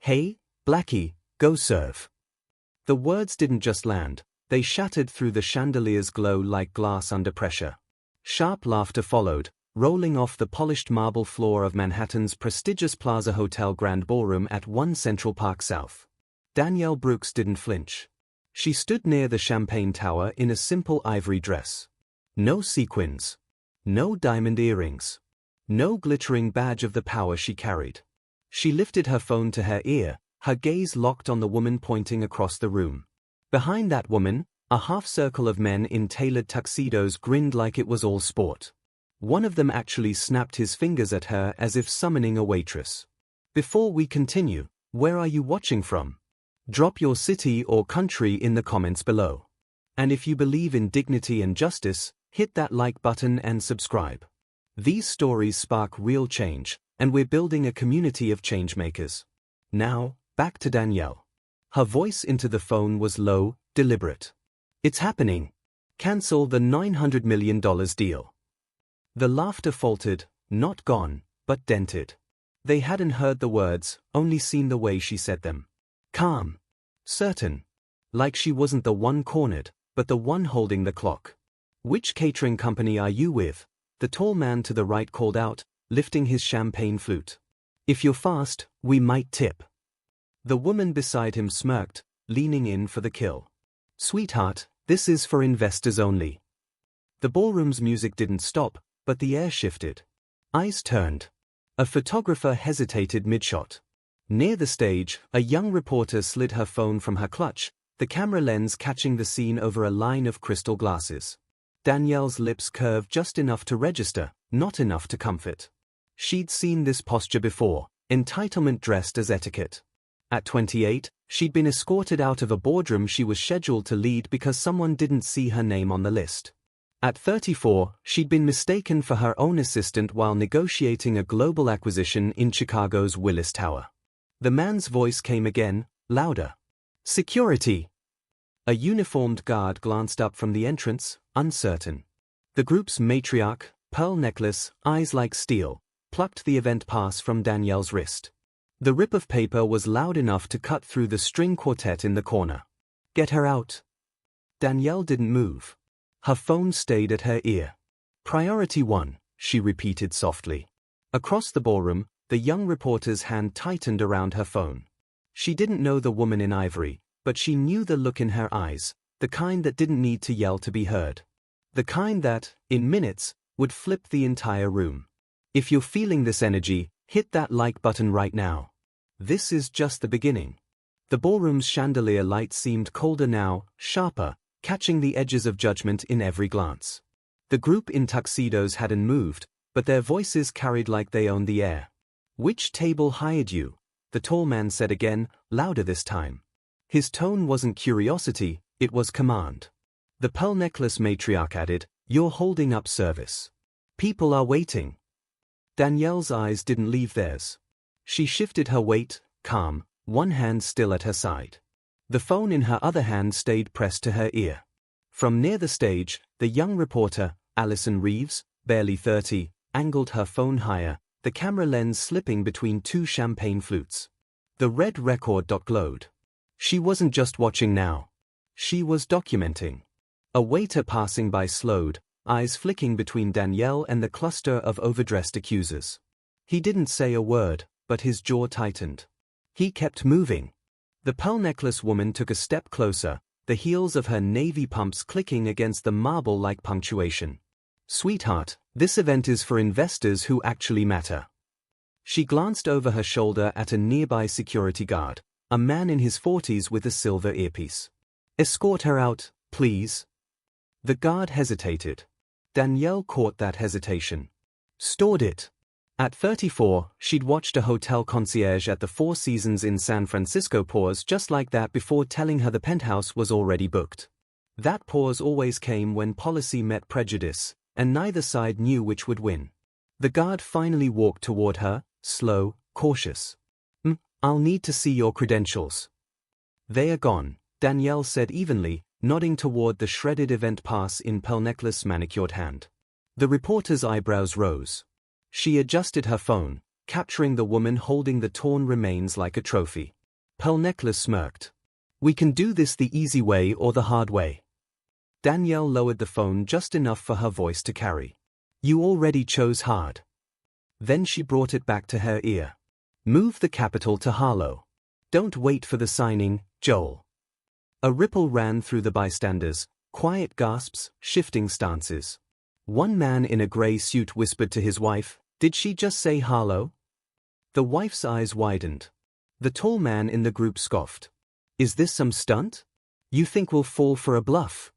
"Hey, Blackie, go serve." The words didn't just land, they shattered through the chandelier's glow like glass under pressure. Sharp laughter followed, rolling off the polished marble floor of Manhattan's prestigious Plaza Hotel Grand Ballroom at 1 Central Park South. Danielle Brooks didn't flinch. She stood near the champagne tower in a simple ivory dress. No sequins. No diamond earrings. No glittering badge of the power she carried. She lifted her phone to her ear, her gaze locked on the woman pointing across the room. Behind that woman, a half-circle of men in tailored tuxedos grinned like it was all sport. One of them actually snapped his fingers at her as if summoning a waitress. "Before we continue, where are you watching from? Drop your city or country in the comments below. And if you believe in dignity and justice, hit that like button and subscribe." These stories spark real change, and we're building a community of changemakers. Now, back to Danielle. Her voice into the phone was low, deliberate. "It's happening. Cancel the $900 million deal." The laughter faltered, not gone, but dented. They hadn't heard the words, only seen the way she said them. Calm. Certain. Like she wasn't the one cornered, but the one holding the clock. "Which catering company are you with?" the tall man to the right called out, lifting his champagne flute. "If you're fast, we might tip." The woman beside him smirked, leaning in for the kill. "Sweetheart, this is for investors only." The ballroom's music didn't stop, but the air shifted. Eyes turned. A photographer hesitated mid-shot. Near the stage, a young reporter slid her phone from her clutch, the camera lens catching the scene over a line of crystal glasses. Danielle's lips curved just enough to register, not enough to comfort. She'd seen this posture before, entitlement dressed as etiquette. At 28, she'd been escorted out of a boardroom she was scheduled to lead because someone didn't see her name on the list. At 34, she'd been mistaken for her own assistant while negotiating a global acquisition in Chicago's Willis Tower. The man's voice came again, louder. "Security!" A uniformed guard glanced up from the entrance, uncertain. The group's matriarch, pearl necklace, eyes like steel, plucked the event pass from Danielle's wrist. The rip of paper was loud enough to cut through the string quartet in the corner. "Get her out." Danielle didn't move. Her phone stayed at her ear. "Priority 1, she repeated softly. Across the ballroom, the young reporter's hand tightened around her phone. She didn't know the woman in ivory, but she knew the look in her eyes, the kind that didn't need to yell to be heard. The kind that, in minutes, would flip the entire room. If you're feeling this energy, hit that like button right now. This is just the beginning. The ballroom's chandelier light seemed colder now, sharper, catching the edges of judgment in every glance. The group in tuxedos hadn't moved, but their voices carried like they owned the air. "Which table hired you?" the tall man said again, louder this time. His tone wasn't curiosity, it was command. The pearl necklace matriarch added, "You're holding up service. People are waiting." Danielle's eyes didn't leave theirs. She shifted her weight, calm, one hand still at her side. The phone in her other hand stayed pressed to her ear. From near the stage, the young reporter, Allison Reeves, barely 30, angled her phone higher, the camera lens slipping between two champagne flutes. The red record dot glowed. She wasn't just watching now. She was documenting. A waiter passing by slowed, eyes flicking between Danielle and the cluster of overdressed accusers. He didn't say a word, but his jaw tightened. He kept moving. The pearl necklace woman took a step closer, the heels of her navy pumps clicking against the marble like punctuation. "Sweetheart, this event is for investors who actually matter." She glanced over her shoulder at a nearby security guard, a man in his 40s with a silver earpiece. "Escort her out, please." The guard hesitated. Danielle caught that hesitation. Stored it. At 34, she'd watched a hotel concierge at the Four Seasons in San Francisco pause just like that before telling her the penthouse was already booked. That pause always came when policy met prejudice, and neither side knew which would win. The guard finally walked toward her, slow, cautious. "I'll need to see your credentials." "They are gone," Danielle said evenly, nodding toward the shredded event pass in pearl necklace manicured hand. The reporter's eyebrows rose. She adjusted her phone, capturing the woman holding the torn remains like a trophy. Pearl Necklace smirked. "We can do this the easy way or the hard way." Danielle lowered the phone just enough for her voice to carry. "You already chose hard." Then she brought it back to her ear. "Move the capital to Harlo. Don't wait for the signing, Joel." A ripple ran through the bystanders, quiet gasps, shifting stances. One man in a grey suit whispered to his wife, "Did she just say Harlo?" The wife's eyes widened. The tall man in the group scoffed. "Is this some stunt? You think we'll fall for a bluff?"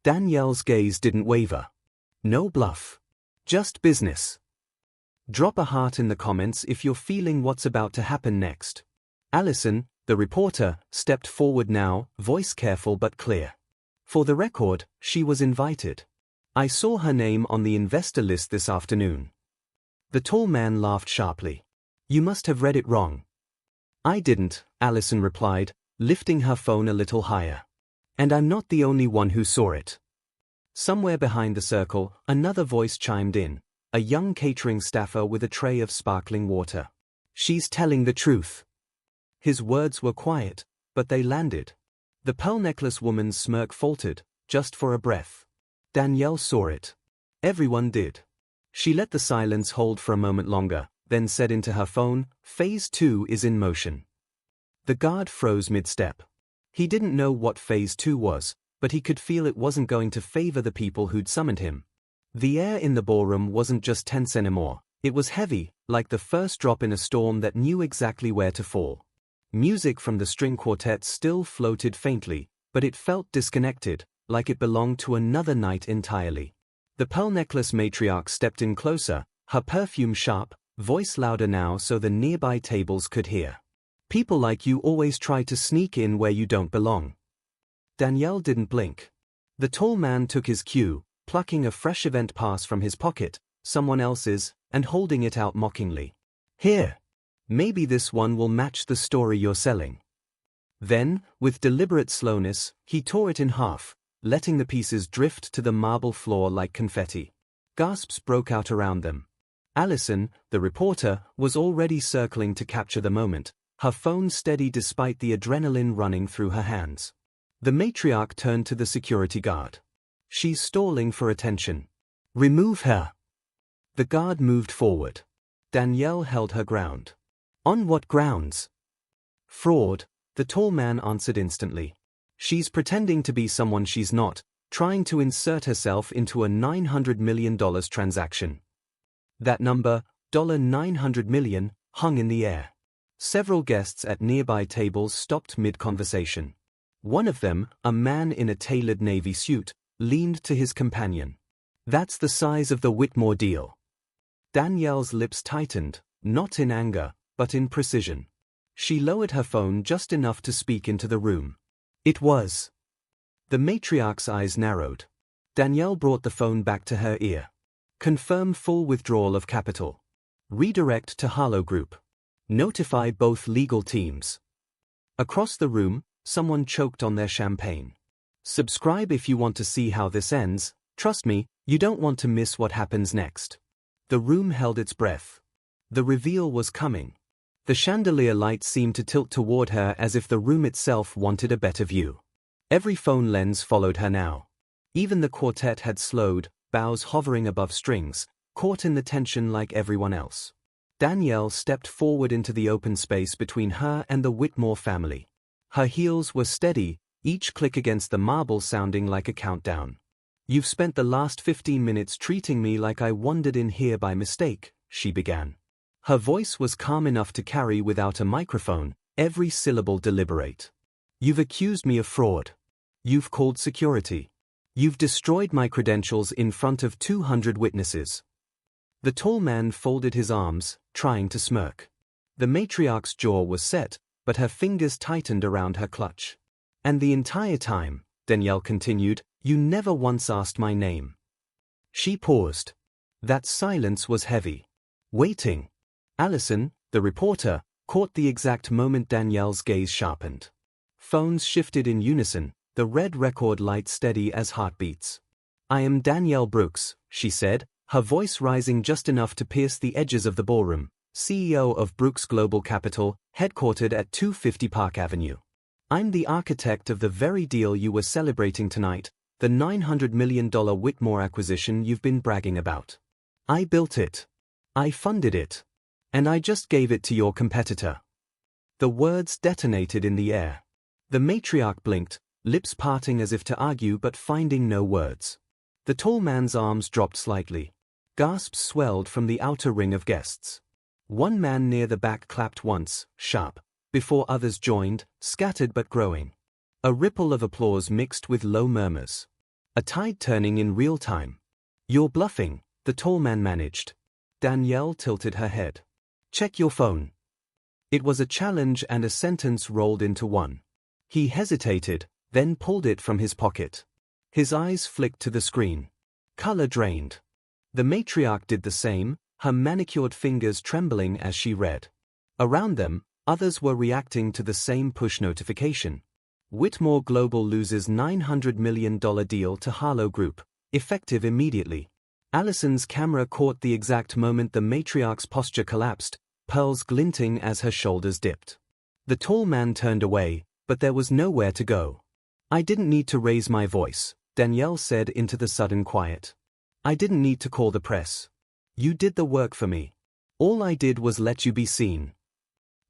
Danielle's gaze didn't waver. "No bluff. Just business." Drop a heart in the comments if you're feeling what's about to happen next. Allison, the reporter, stepped forward now, voice careful but clear. "For the record, she was invited. I saw her name on the investor list this afternoon." The tall man laughed sharply. "You must have read it wrong." "I didn't," Allison replied, lifting her phone a little higher. "And I'm not the only one who saw it." Somewhere behind the circle, another voice chimed in, a young catering staffer with a tray of sparkling water. "She's telling the truth." His words were quiet, but they landed. The pearl necklace woman's smirk faltered, just for a breath. Danielle saw it. Everyone did. She let the silence hold for a moment longer, then said into her phone, "Phase 2 is in motion." The guard froze mid-step. He didn't know what Phase 2 was, but he could feel it wasn't going to favor the people who'd summoned him. The air in the ballroom wasn't just tense anymore, it was heavy, like the first drop in a storm that knew exactly where to fall. Music from the string quartet still floated faintly, but it felt disconnected, like it belonged to another night entirely. The pearl necklace matriarch stepped in closer, her perfume sharp, voice louder now so the nearby tables could hear. "People like you always try to sneak in where you don't belong." Danielle didn't blink. The tall man took his cue, plucking a fresh event pass from his pocket, someone else's, and holding it out mockingly. "Here. Maybe this one will match the story you're selling." Then, with deliberate slowness, he tore it in half, letting the pieces drift to the marble floor like confetti. Gasps broke out around them. Allison, the reporter, was already circling to capture the moment, her phone steady despite the adrenaline running through her hands. The matriarch turned to the security guard. "She's stalling for attention. Remove her." The guard moved forward. Danielle held her ground. "On what grounds?" "Fraud," the tall man answered instantly. "She's pretending to be someone she's not, trying to insert herself into a $900 million transaction." That number, $900 million, hung in the air. Several guests at nearby tables stopped mid-conversation. One of them, a man in a tailored navy suit, leaned to his companion. "That's the size of the Whitmore deal." Danielle's lips tightened, not in anger, but in precision. She lowered her phone just enough to speak into the room. "It was." The matriarch's eyes narrowed. Danielle brought the phone back to her ear. "Confirm full withdrawal of capital. Redirect to Harlo Group. Notify both legal teams." Across the room, someone choked on their champagne. "Subscribe if you want to see how this ends. Trust me, you don't want to miss what happens next." The room held its breath. The reveal was coming. The chandelier light seemed to tilt toward her as if the room itself wanted a better view. Every phone lens followed her now. Even the quartet had slowed, bows hovering above strings, caught in the tension like everyone else. Danielle stepped forward into the open space between her and the Whitmore family. Her heels were steady, each click against the marble sounding like a countdown. "You've spent the last 15 minutes treating me like I wandered in here by mistake," she began. Her voice was calm enough to carry without a microphone, every syllable deliberate. "You've accused me of fraud. You've called security. You've destroyed my credentials in front of 200 witnesses." The tall man folded his arms, trying to smirk. The matriarch's jaw was set, but her fingers tightened around her clutch. "And the entire time," Danielle continued, "you never once asked my name." She paused. That silence was heavy. Waiting. Allison, the reporter, caught the exact moment Danielle's gaze sharpened. Phones shifted in unison, the red record light steady as heartbeats. "I am Danielle Brooks," she said, her voice rising just enough to pierce the edges of the ballroom, CEO of Brooks Global Capital, headquartered at 250 Park Avenue. I'm the architect of the very deal you were celebrating tonight, the $900 million Whitmore acquisition you've been bragging about. I built it. I funded it. And I just gave it to your competitor. The words detonated in the air. The matriarch blinked, lips parting as if to argue but finding no words. The tall man's arms dropped slightly. Gasps swelled from the outer ring of guests. One man near the back clapped once, sharp, before others joined, scattered but growing. A ripple of applause mixed with low murmurs. A tide turning in real time. You're bluffing, the tall man managed. Danielle tilted her head. Check your phone. It was a challenge and a sentence rolled into one. He hesitated, then pulled it from his pocket. His eyes flicked to the screen. Color drained. The matriarch did the same, her manicured fingers trembling as she read. Around them, others were reacting to the same push notification. Whitmore Global loses $900 million deal to Harlo Group, effective immediately. Allison's camera caught the exact moment the matriarch's posture collapsed, pearls glinting as her shoulders dipped. The tall man turned away, but there was nowhere to go. I didn't need to raise my voice, Danielle said into the sudden quiet. I didn't need to call the press. You did the work for me. All I did was let you be seen.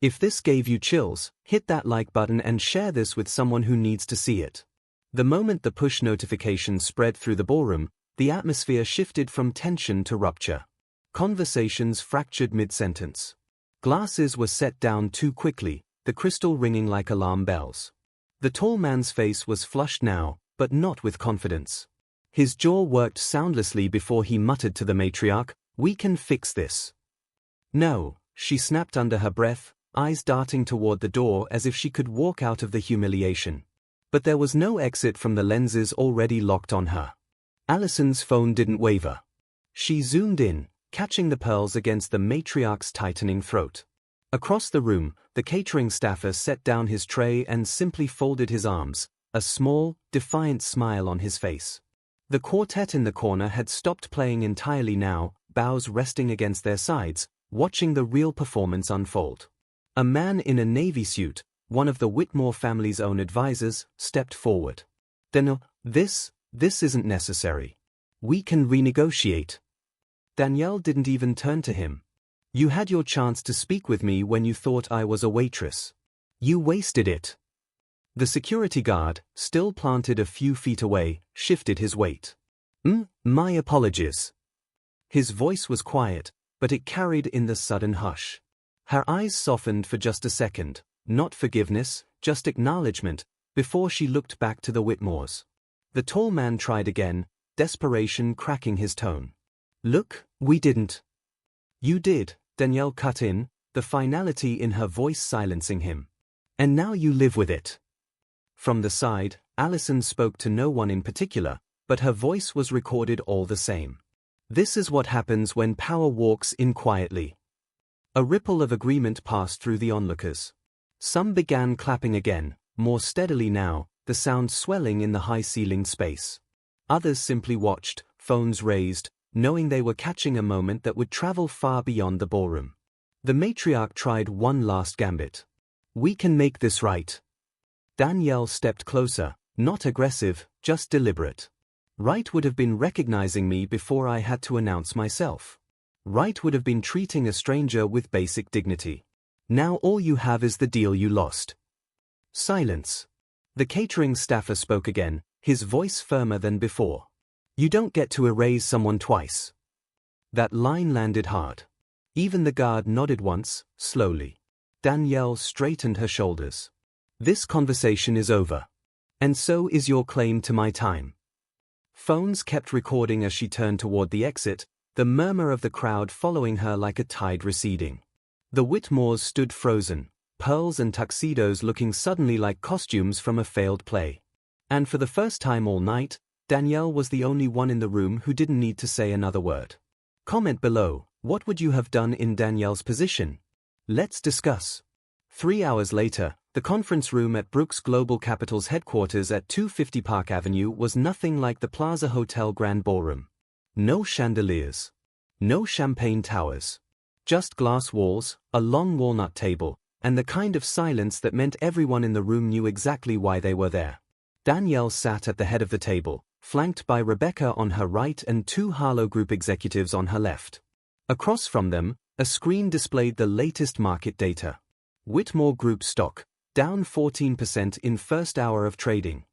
If this gave you chills, hit that like button and share this with someone who needs to see it. The moment the push notification spread through the ballroom, the atmosphere shifted from tension to rupture. Conversations fractured mid-sentence. Glasses were set down too quickly, the crystal ringing like alarm bells. The tall man's face was flushed now, but not with confidence. His jaw worked soundlessly before he muttered to the matriarch, "We can fix this." No, she snapped under her breath, eyes darting toward the door as if she could walk out of the humiliation. But there was no exit from the lenses already locked on her. Allison's phone didn't waver. She zoomed in, catching the pearls against the matriarch's tightening throat. Across the room, the catering staffer set down his tray and simply folded his arms, a small, defiant smile on his face. The quartet in the corner had stopped playing entirely now, bows resting against their sides, watching the real performance unfold. A man in a navy suit, one of the Whitmore family's own advisors, stepped forward. "Danielle, this isn't necessary. We can renegotiate." Danielle didn't even turn to him. "You had your chance to speak with me when you thought I was a waitress. You wasted it." The security guard, still planted a few feet away, shifted his weight. My apologies." His voice was quiet, but it carried in the sudden hush. Her eyes softened for just a second, not forgiveness, just acknowledgement, before she looked back to the Whitmores. The tall man tried again, desperation cracking his tone. "Look, we didn't." "You did," Danielle cut in, the finality in her voice silencing him. "And now you live with it." From the side, Allison spoke to no one in particular, but her voice was recorded all the same. "This is what happens when power walks in quietly." A ripple of agreement passed through the onlookers. Some began clapping again, more steadily now, the sound swelling in the high-ceilinged space. Others simply watched, phones raised, knowing they were catching a moment that would travel far beyond the ballroom. The matriarch tried one last gambit. "We can make this right." Danielle stepped closer, not aggressive, just deliberate. "Right would have been recognizing me before I had to announce myself. Right would have been treating a stranger with basic dignity. Now all you have is the deal you lost." Silence. The catering staffer spoke again, his voice firmer than before. "You don't get to erase someone twice." That line landed hard. Even the guard nodded once, slowly. Danielle straightened her shoulders. "This conversation is over. And so is your claim to my time." Phones kept recording as she turned toward the exit, the murmur of the crowd following her like a tide receding. The Whitmores stood frozen, pearls and tuxedos looking suddenly like costumes from a failed play. And for the first time all night, Danielle was the only one in the room who didn't need to say another word. Comment below, what would you have done in Danielle's position? Let's discuss. 3 hours later, the conference room at Brooks Global Capital's headquarters at 250 Park Avenue was nothing like the Plaza Hotel Grand Ballroom. No chandeliers. No champagne towers. Just glass walls, a long walnut table, and the kind of silence that meant everyone in the room knew exactly why they were there. Danielle sat at the head of the table, flanked by Rebecca on her right and two Harlo Group executives on her left. Across from them, a screen displayed the latest market data. Whitmore Group stock, down 14% in first hour of trading.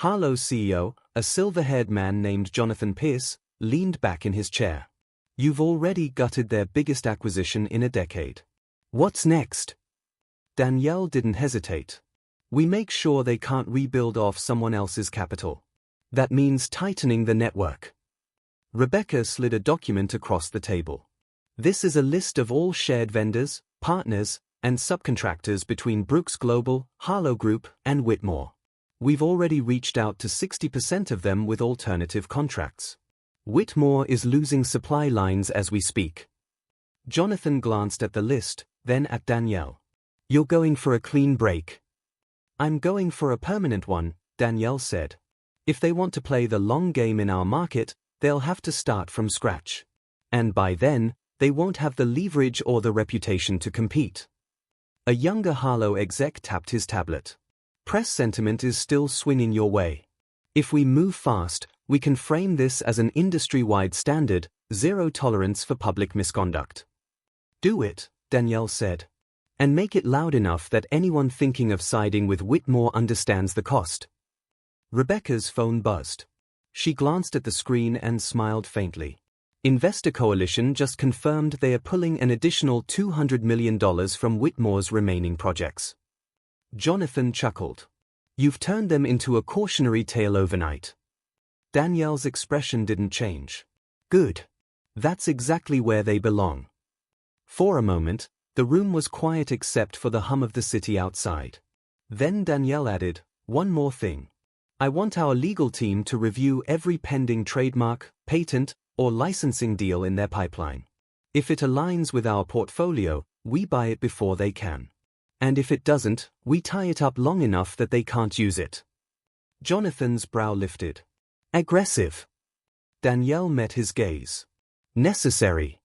Harlo's CEO, a silver-haired man named Jonathan Pierce, leaned back in his chair. You've already gutted their biggest acquisition in a decade. What's next? Danielle didn't hesitate. We make sure they can't rebuild off someone else's capital. That means tightening the network. Rebecca slid a document across the table. This is a list of all shared vendors, partners, and subcontractors between Brooks Global, Harlo Group, and Whitmore. We've already reached out to 60% of them with alternative contracts. Whitmore is losing supply lines as we speak. Jonathan glanced at the list, then at Danielle. You're going for a clean break. I'm going for a permanent one, Danielle said. If they want to play the long game in our market, they'll have to start from scratch. And by then, they won't have the leverage or the reputation to compete. A younger Harlo exec tapped his tablet. Press sentiment is still swinging your way. If we move fast, we can frame this as an industry-wide standard, zero tolerance for public misconduct. Do it, Danielle said. And make it loud enough that anyone thinking of siding with Whitmore understands the cost. Rebecca's phone buzzed. She glanced at the screen and smiled faintly. Investor Coalition just confirmed they are pulling an additional $200 million from Whitmore's remaining projects. Jonathan chuckled. You've turned them into a cautionary tale overnight. Danielle's expression didn't change. Good. That's exactly where they belong. For a moment, the room was quiet except for the hum of the city outside. Then Danielle added, one more thing. I want our legal team to review every pending trademark, patent, or licensing deal in their pipeline. If it aligns with our portfolio, we buy it before they can. And if it doesn't, we tie it up long enough that they can't use it. Jonathan's brow lifted. Aggressive. Danielle met his gaze. Necessary.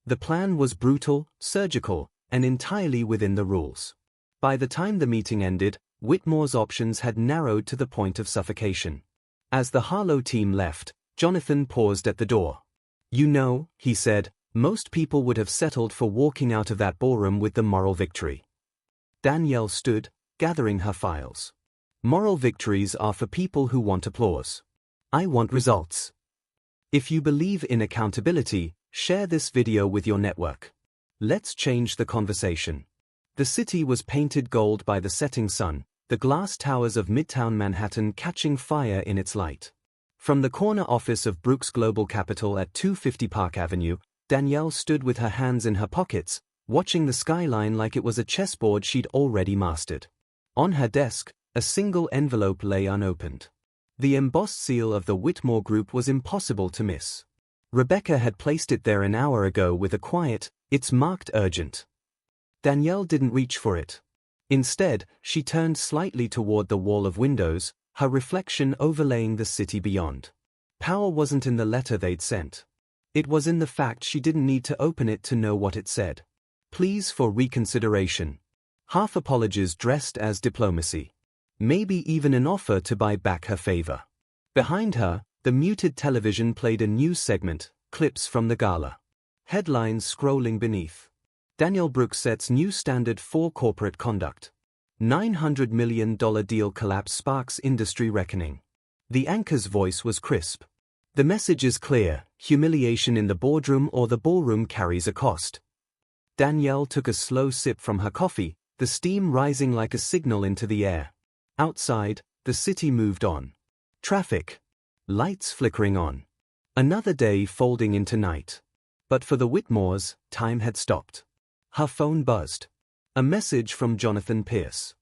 The plan was brutal, surgical, and entirely within the rules. By the time the meeting ended, Whitmore's options had narrowed to the point of suffocation. As the Harlo team left, Jonathan paused at the door. You know, he said, most people would have settled for walking out of that ballroom with the moral victory. Danielle stood, gathering her files. Moral victories are for people who want applause. I want results. If you believe in accountability, share this video with your network. Let's change the conversation. The city was painted gold by the setting sun, the glass towers of Midtown Manhattan catching fire in its light. From the corner office of Brooks Global Capital at 250 Park Avenue, Danielle stood with her hands in her pockets, watching the skyline like it was a chessboard she'd already mastered. On her desk, a single envelope lay unopened. The embossed seal of the Whitmore Group was impossible to miss. Rebecca had placed it there an hour ago with a quiet, "It's marked urgent." Danielle didn't reach for it. Instead, she turned slightly toward the wall of windows, her reflection overlaying the city beyond. Power wasn't in the letter they'd sent. It was in the fact she didn't need to open it to know what it said. Pleas for reconsideration. Half apologies dressed as diplomacy. Maybe even an offer to buy back her favor. Behind her, the muted television played a news segment, clips from the gala. Headlines scrolling beneath. Danielle Brooks sets new standard for corporate conduct. $900 million deal collapse sparks industry reckoning. The anchor's voice was crisp. The message is clear, humiliation in the boardroom or the ballroom carries a cost. Danielle took a slow sip from her coffee, the steam rising like a signal into the air. Outside, the city moved on. Traffic. Lights flickering on. Another day folding into night. But for the Whitmores, time had stopped. Her phone buzzed. A message from Jonathan Pierce.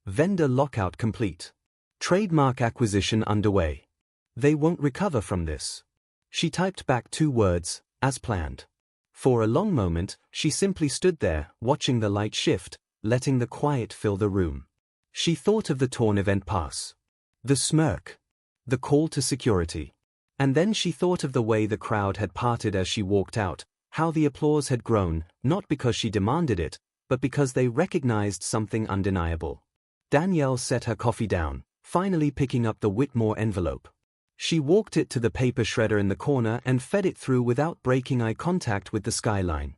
Vendor lockout complete. Trademark acquisition underway. They won't recover from this. She typed back 2 words, as planned. For a long moment, she simply stood there, watching the light shift, letting the quiet fill the room. She thought of the torn event pass. The smirk. The call to security. And then she thought of the way the crowd had parted as she walked out, How the applause had grown, not because she demanded it, but because they recognized something undeniable. Danielle set her coffee down, finally picking up the Whitmore envelope. She walked it to the paper shredder in the corner and fed it through without breaking eye contact with the skyline.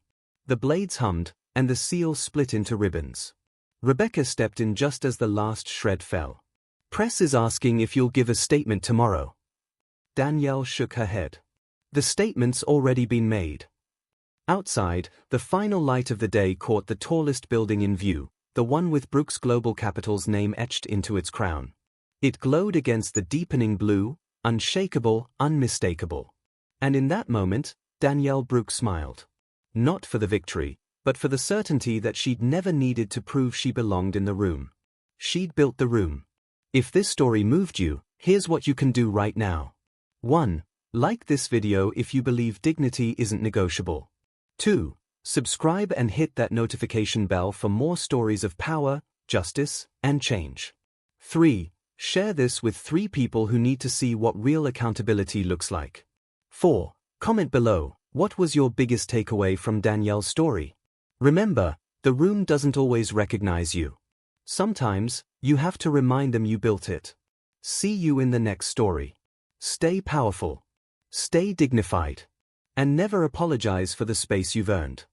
The blades hummed, and the seal split into ribbons. Rebecca stepped in just as the last shred fell. "Press is asking if you'll give a statement tomorrow." Danielle shook her head. "The statement's already been made." Outside, the final light of the day caught the tallest building in view, the one with Brooks Global Capital's name etched into its crown. It glowed against the deepening blue, unshakable, unmistakable. And in that moment, Danielle Brooks smiled. Not for the victory, but for the certainty that she'd never needed to prove she belonged in the room. She'd built the room. If this story moved you, here's what you can do right now. 1. Like this video if you believe dignity isn't negotiable. 2. Subscribe and hit that notification bell for more stories of power, justice, and change. 3. Share this with 3 people who need to see what real accountability looks like. 4. Comment below, what was your biggest takeaway from Danielle's story? Remember, the room doesn't always recognize you. Sometimes, you have to remind them you built it. See you in the next story. Stay powerful. Stay dignified. And never apologize for the space you've earned.